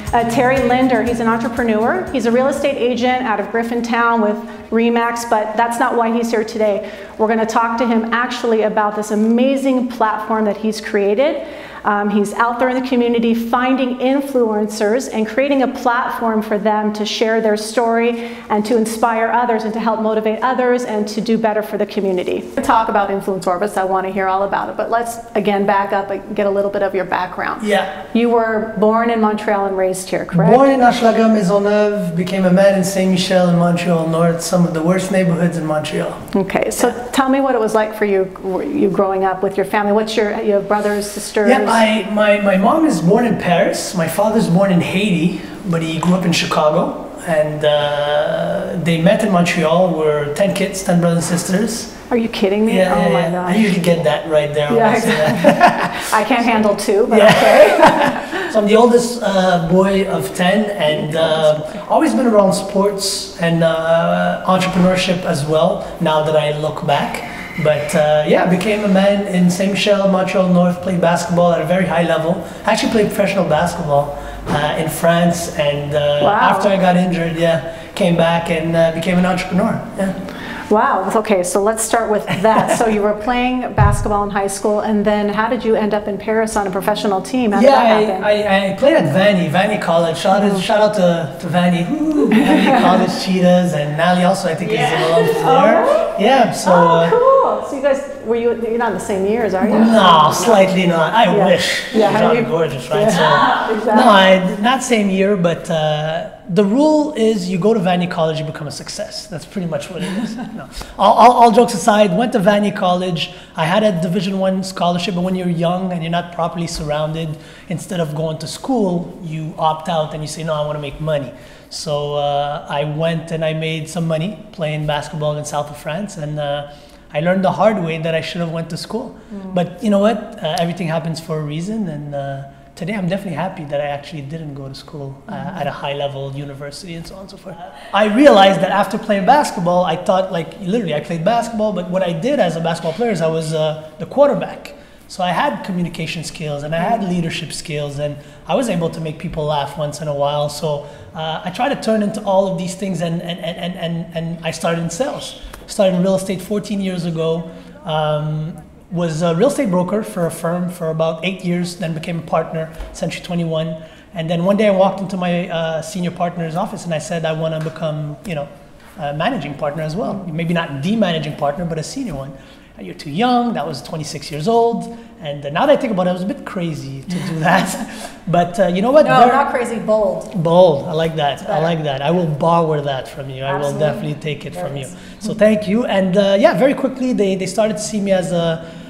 Thierry Lindor, he's an entrepreneur. He's a real estate agent out of Griffintown with Remax, but that's not why he's here today. We're going to talk to him actually about this amazing platform that he's created. He's out there in the community finding influencers and creating a platform for them to share their story and to inspire others and to help motivate others and to do better for the community. To talk about Influnce ORBIS, I want to hear all about it, but let's again back up and get a little bit of your background. Yeah. You were born in Montreal and raised here, correct? Born in Hochelaga, Maisonneuve, became a man in Saint-Michel in Montreal North, some of the worst neighborhoods in Montreal. Okay, so tell me what it was like for you growing up with your family. What's your brothers, sisters? Yeah, my mom is born in Paris. My father's born in Haiti, but he grew up in Chicago. And they met in Montreal. We're 10 kids, 10 brothers and sisters. Are you kidding me? Yeah, oh my yeah. gosh. I usually get that right there. Yeah, exactly. I can't handle 2, but okay. So I'm the oldest boy of 10, and always been around sports and entrepreneurship as well, now that I look back. But yeah, I became a man in Saint-Michel, Montreal North, played basketball at a very high level. I actually played professional basketball in France, and after I got injured, came back and became an entrepreneur. Yeah. Wow, okay, so let's start with that. So you were playing basketball in high school, and then how did you end up in Paris on a professional team? How did that happen? I played at Vanny College. Shout out to Vanny. Vanny College Cheetahs, and Nally also, I think, is in the there. Oh, yeah, so. Cool. So you guys, you're not in the same years, are you? No, slightly not. I wish. Yeah, gorgeous, right? Yeah, so, exactly. No, not same year, but the rule is you go to Vanny College, you become a success. That's pretty much what it is. No. All jokes aside, went to Vanny College. I had a Division I scholarship, but when you're young and you're not properly surrounded, instead of going to school, you opt out and you say, no, I want to make money. So I went and I made some money playing basketball in south of France, and I learned the hard way that I should have went to school. But you know what? Everything happens for a reason, and today I'm definitely happy that I actually didn't go to school at a high level university and so on and so forth. I realized that after playing basketball, I thought, like, literally I played basketball, but what I did as a basketball player is I was the quarterback. So I had communication skills and I had leadership skills, and I was able to make people laugh once in a while. So I try to turn into all of these things, and I started in sales. Started in real estate 14 years ago. Was a real estate broker for a firm for about 8 years, then became a partner, Century 21. And then one day I walked into my senior partner's office and I said, I want to become, a managing partner as well. Maybe not the managing partner, but a senior one. You're too young. That was 26 years old. And now that I think about it, I was a bit crazy to do that. But you know what? No, not crazy, bold. Bold. I like that. I like that. I will borrow that from you. Absolutely. I will definitely take it from you. So thank you. And yeah, very quickly, they started to see me as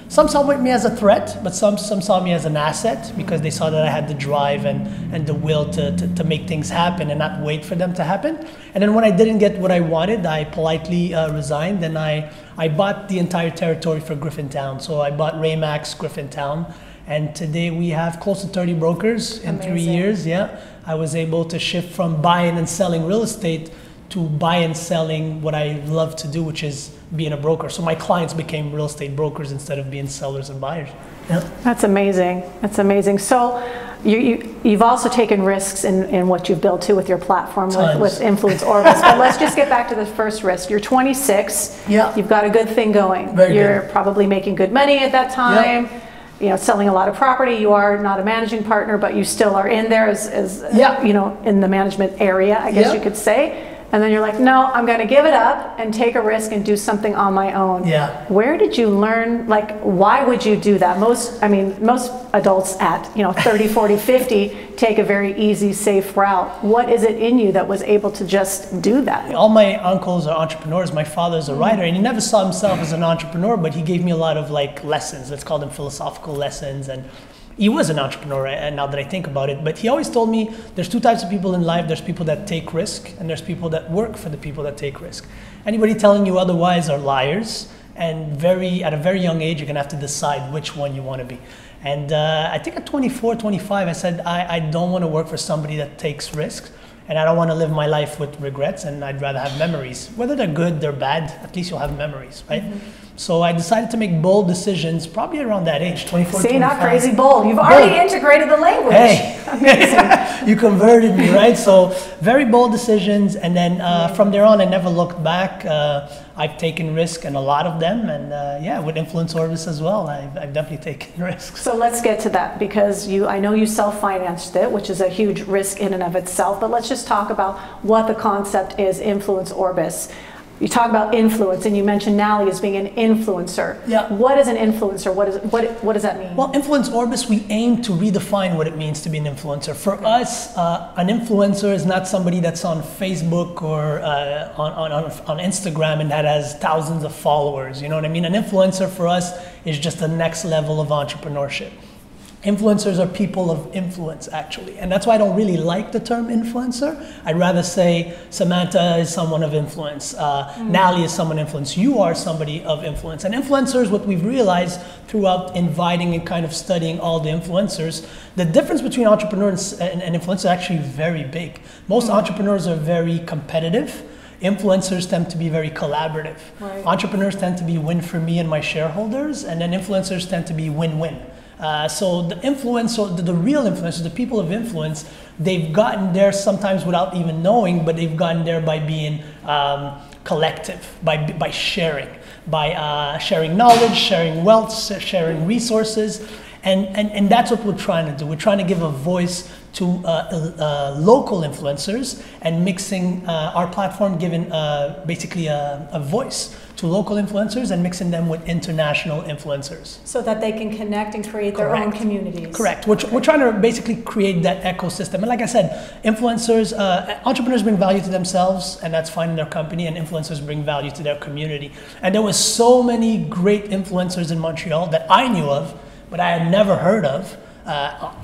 some saw me as a threat, but some saw me as an asset, because they saw that I had the drive and the will to make things happen and not wait for them to happen. And then when I didn't get what I wanted, I politely resigned, and I bought the entire territory for Griffintown. So I bought Remax Griffintown, and today we have close to 30 brokers in 3 years. Yeah, I was able to shift from buying and selling real estate to buy and selling what I love to do, which is being a broker. So my clients became real estate brokers instead of being sellers and buyers. Yeah. That's amazing. That's amazing. So you've also taken risks in what you've built too with your platform with Influnce ORBIS. But let's just get back to the first risk. You're 26. Yeah. You've got a good thing going. You're probably making good money at that time. Yeah. Selling a lot of property. You are not a managing partner, but you still are in there as in the management area, I guess you could say. And then you're like, no, I'm going to give it up and take a risk and do something on my own. Yeah. Where did you learn, like, why would you do that? Most adults at, 30, 40, 50 take a very easy, safe route. What is it in you that was able to just do that? All my uncles are entrepreneurs. My father's a writer, and he never saw himself as an entrepreneur, but he gave me a lot of lessons. Let's call them philosophical lessons. And he was an entrepreneur, and now that I think about it, but he always told me there's two types of people in life. There's people that take risk, and there's people that work for the people that take risk. Anybody telling you otherwise are liars, and at a very young age, you're gonna have to decide which one you wanna be. And I think at 24, 25, I said, I don't wanna work for somebody that takes risks, and I don't wanna live my life with regrets, and I'd rather have memories. Whether they're good, they're bad, at least you'll have memories, right? So I decided to make bold decisions probably around that age, 24, See, 25. not crazy bold. You've already integrated the language. Hey, you converted me, right? So very bold decisions. And then from there on, I never looked back. I've taken risks and a lot of them. And yeah, with Influnce ORBIS as well, I've definitely taken risks. So let's get to that, because I know you self-financed it, which is a huge risk in and of itself. But let's just talk about what the concept is, Influnce ORBIS. You talk about influence, and you mentioned Nally as being an influencer. Yeah. What is an influencer? What does that mean? Well, Influnce ORBIS, we aim to redefine what it means to be an influencer. For us, an influencer is not somebody that's on Facebook or on Instagram and that has thousands of followers. You know what I mean? An influencer for us is just the next level of entrepreneurship. Influencers are people of influence, actually. And that's why I don't really like the term influencer. I'd rather say Samantha is someone of influence. Nally is someone of influence. You are somebody of influence. And influencers, what we've realized throughout inviting and kind of studying all the influencers, the difference between entrepreneurs and influencers is actually very big. Most entrepreneurs are very competitive. Influencers tend to be very collaborative. Right. Entrepreneurs tend to be win for me and my shareholders, and then influencers tend to be win-win. So the influencer, the real influencers, the people of influence, they've gotten there sometimes without even knowing, but they've gotten there by being collective, by sharing, sharing knowledge, sharing wealth, sharing resources. And that's what we're trying to do. We're trying to give a voice to local influencers and mixing our platform, giving basically a voice to local influencers and mixing them with international influencers. So that they can connect and create their own communities. Correct. We're trying to basically create that ecosystem. And like I said, influencers, entrepreneurs bring value to themselves, and that's fine in their company, and influencers bring value to their community. And there was so many great influencers in Montreal that I knew of, but I had never heard of.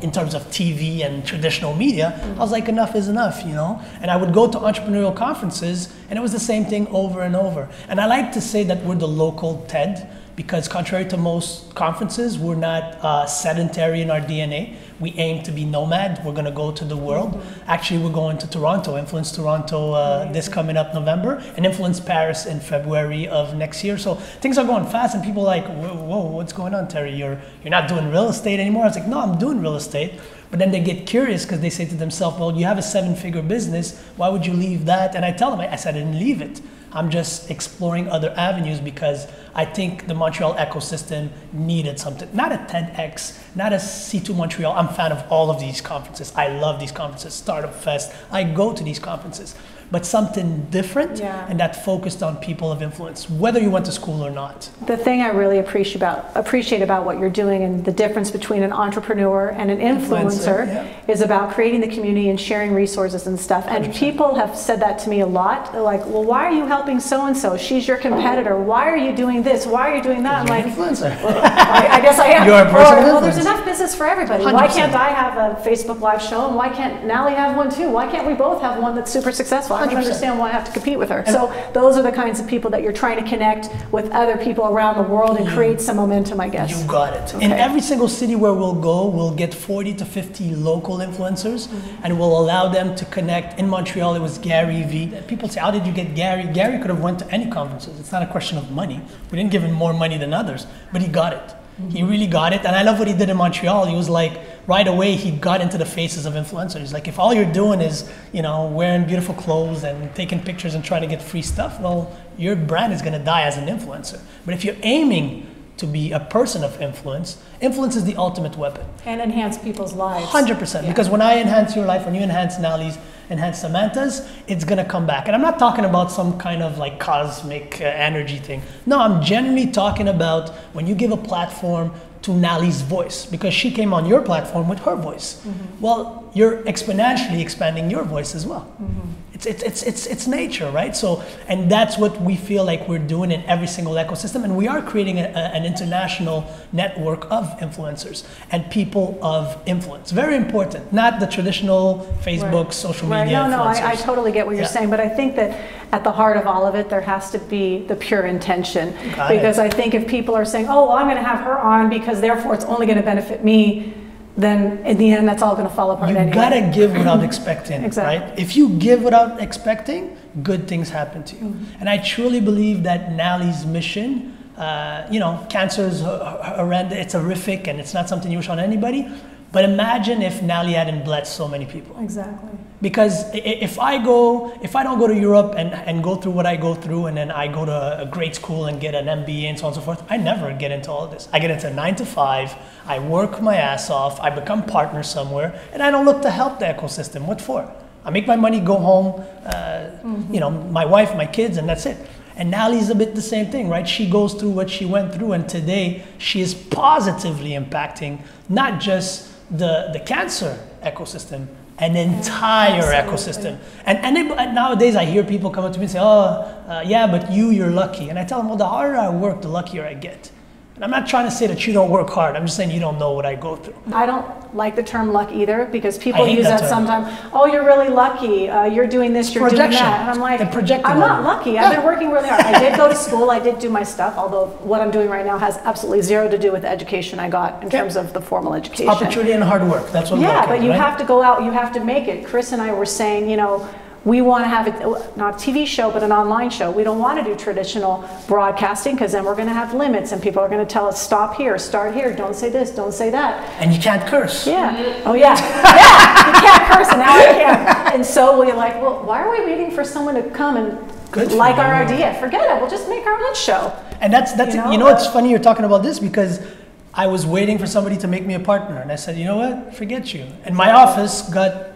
In terms of TV and traditional media, I was like, enough is enough, you know? And I would go to entrepreneurial conferences, and it was the same thing over and over. And I like to say that we're the local TED, because contrary to most conferences, we're not sedentary in our DNA. We aim to be nomad. We're going to go to the world. Actually, we're going to Toronto, Influnce Toronto this coming up November, and Influnce Paris in February of next year. So things are going fast, and people are like, whoa, what's going on, Terry? You're not doing real estate anymore? I was like, no, I'm doing real estate. But then they get curious because they say to themselves, well, you have a 7-figure business. Why would you leave that? And I tell them, I said, I didn't leave it. I'm just exploring other avenues because I think the Montreal ecosystem needed something. Not a TEDx, not a C2 Montreal. I'm a fan of all of these conferences. I love these conferences, Startup Fest. I go to these conferences. But something different and that focused on people of influence, whether you went to school or not. The thing I really appreciate about what you're doing, and the difference between an entrepreneur and an influencer is about creating the community and sharing resources and stuff. And 100%. People have said that to me a lot. They're like, well, why are you helping so-and-so? She's your competitor. Why are you doing this? Why are you doing that? I'm like, influencer. Well, I guess I am. You're a person of well, influence. there's enough business for everybody. 100%. Why can't I have a Facebook Live show, and why can't Nally have one too? Why can't we both have one that's super successful? I don't understand why I have to compete with her. And so those are the kinds of people that you're trying to connect with other people around the world and create some momentum, I guess. You got it. Okay. In every single city where we'll go, we'll get 40 to 50 local influencers, and we'll allow them to connect. In Montreal, it was Gary V. People say, how did you get Gary? Gary could have went to any conferences. It's not a question of money. We didn't give him more money than others, but he got it. He really got it. And I love what he did in Montreal. He was like, right away, he got into the faces of influencers. He's like, if all you're doing is, you know, wearing beautiful clothes and taking pictures and trying to get free stuff, well, your brand is going to die as an influencer. But if you're aiming to be a person of influence, influence is the ultimate weapon. And enhance people's lives. 100%. Yeah. Because when I enhance your life, when you enhance Nally's, enhance Samantha's, it's going to come back. And I'm not talking about some kind of like cosmic energy thing. No, I'm genuinely talking about when you give a platform to Nally's voice, because she came on your platform with her voice. Well, you're exponentially expanding your voice as well. It's nature, right? So, and that's what we feel like we're doing in every single ecosystem, and we are creating an international network of influencers and people of influence. Very important, not the traditional Facebook, social media influencers. No, I totally get what you're saying, but I think that at the heart of all of it, there has to be the pure intention. Because I think if people are saying, oh, well, I'm going to have her on because therefore it's only going to benefit me, then in the end, that's all going to fall apart anyway. You gotta give without expecting, exactly. Right? If you give without expecting, good things happen to you. And I truly believe that Nally's mission you know, cancer is horrendous, it's horrific, and it's not something you wish on anybody. But imagine if Nally hadn't blessed so many people. Exactly. Because if I don't go to Europe and go through what I go through, and then I go to a great school and get an MBA and so on and so forth, I never get into all this. I get into 9 to 5, I work my ass off, I become partner somewhere, and I don't look to help the ecosystem. What for? I make my money, go home, you know, my wife, my kids, and that's it. And Nally's a bit the same thing, right? She goes through what she went through, and today she is positively impacting not just the cancer ecosystem, an entire ecosystem. And nowadays I hear people come up to me and say, oh, yeah, but you're lucky. And I tell them, well, the harder I work, the luckier I get. And I'm not trying to say that you don't work hard. I'm just saying you don't know what I go through. I don't like the term luck either, because people use that sometimes. Oh, you're really lucky. You're doing this, you're doing that. And I'm like, I'm not lucky. I've been working really hard. I did go to school. I did do my stuff, although what I'm doing right now has absolutely zero to do with the education I got in terms of the formal education. Opportunity and hard work. That's what Yeah, but you have to go out. You have to make it. Chris and I were saying, you know, we want to have it, not a TV show, but an online show. We don't want to do traditional broadcasting, because then we're going to have limits, and people are going to tell us, stop here, start here, don't say this, don't say that. And you can't curse. Yeah. Oh, yeah. Yeah, you can't curse, and now I can. And so we're like, well, why are we waiting for someone to come and like our idea? Forget it. We'll just make our own show. And that's you know, it's funny you're talking about this, because I was waiting for somebody to make me a partner. And I said, you know what? Forget you. And my office got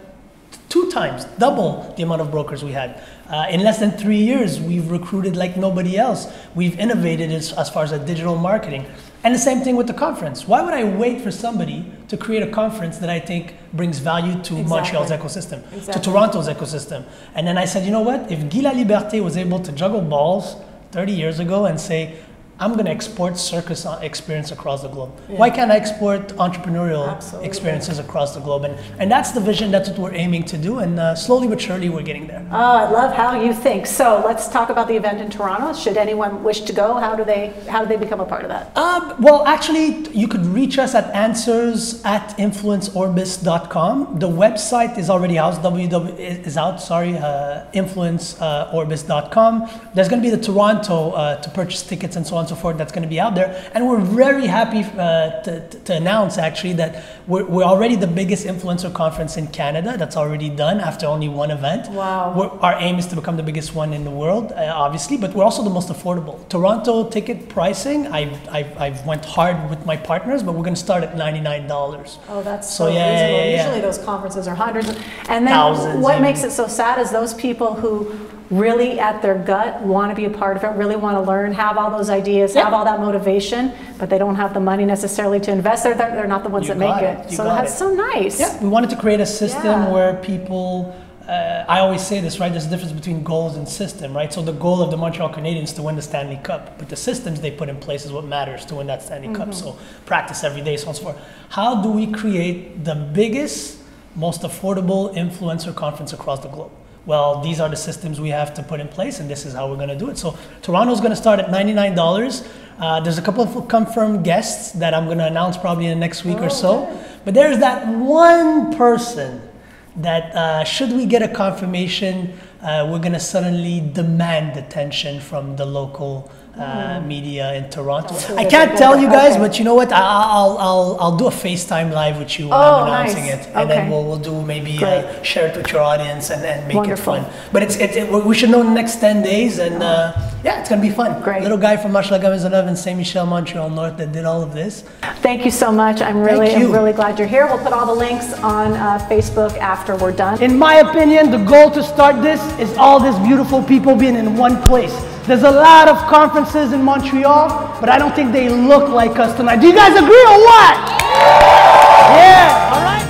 2 times, double the amount of brokers we had. In less than 3 years, we've recruited like nobody else. We've innovated as far as digital marketing. And the same thing with the conference. Why would I wait for somebody to create a conference that I think brings value to Montreal's ecosystem, to Toronto's ecosystem? And then I said, you know what? If Guy Laliberté was able to juggle balls 30 years ago and say, I'm going to export circus experience across the globe. Yeah. Why can't I export entrepreneurial experiences across the globe? And that's the vision, that's what we're aiming to do, and slowly but surely we're getting there. Oh, I love how you think. So let's talk about the event in Toronto. Should anyone wish to go, how do they become a part of that? Well, actually, you could reach us at answers@influenceorbis.com. The website is already out, influenceorbis.com. There's going to be the Toronto to purchase tickets and so on and so forth, that's going to be out there. And we're very happy to announce actually that we're already the biggest influencer conference in Canada. That's already done after only 1 event. Wow. Our aim is to become the biggest one in the world, obviously, but we're also the most affordable. Toronto ticket pricing, I've went hard with my partners, but we're going to start at $99. Oh, that's so reasonable. Usually those conferences are hundreds. And then thousands, what makes it so sad is those people who really at their gut want to be a part of it, really want to learn, have all those ideas, have all that motivation, but they don't have the money necessarily to invest. They're not the ones that make it. So that's so nice. Yeah, we wanted to create a system where people, I always say this, right? There's a difference between goals and system, right? So the goal of the Montreal Canadiens is to win the Stanley Cup, but the systems they put in place is what matters to win that Stanley Cup. So practice every day, so on and so forth. How do we create the biggest, most affordable influencer conference across the globe? Well, these are the systems we have to put in place, and this is how we're going to do it. So Toronto's going to start at $99. There's a couple of confirmed guests that I'm going to announce probably in the next week or so. But there's that one person that should we get a confirmation, we're going to suddenly demand attention from the local media in Toronto. I can't tell you guys, but you know what? I'll do a FaceTime live with you when I'm announcing it, and then we'll do maybe share it with your audience and make it fun. But we should know in the next 10 days, and yeah, it's gonna be fun. Great. Little guy from Hochelaga-Maisonneuve and Saint-Michel, Montreal North that did all of this. Thank you so much. I'm really glad you're here. We'll put all the links on Facebook after we're done. In my opinion, the goal to start this is all these beautiful people being in one place. There's a lot of conferences in Montreal, but I don't think they look like us tonight. Do you guys agree or what? Yeah, all right.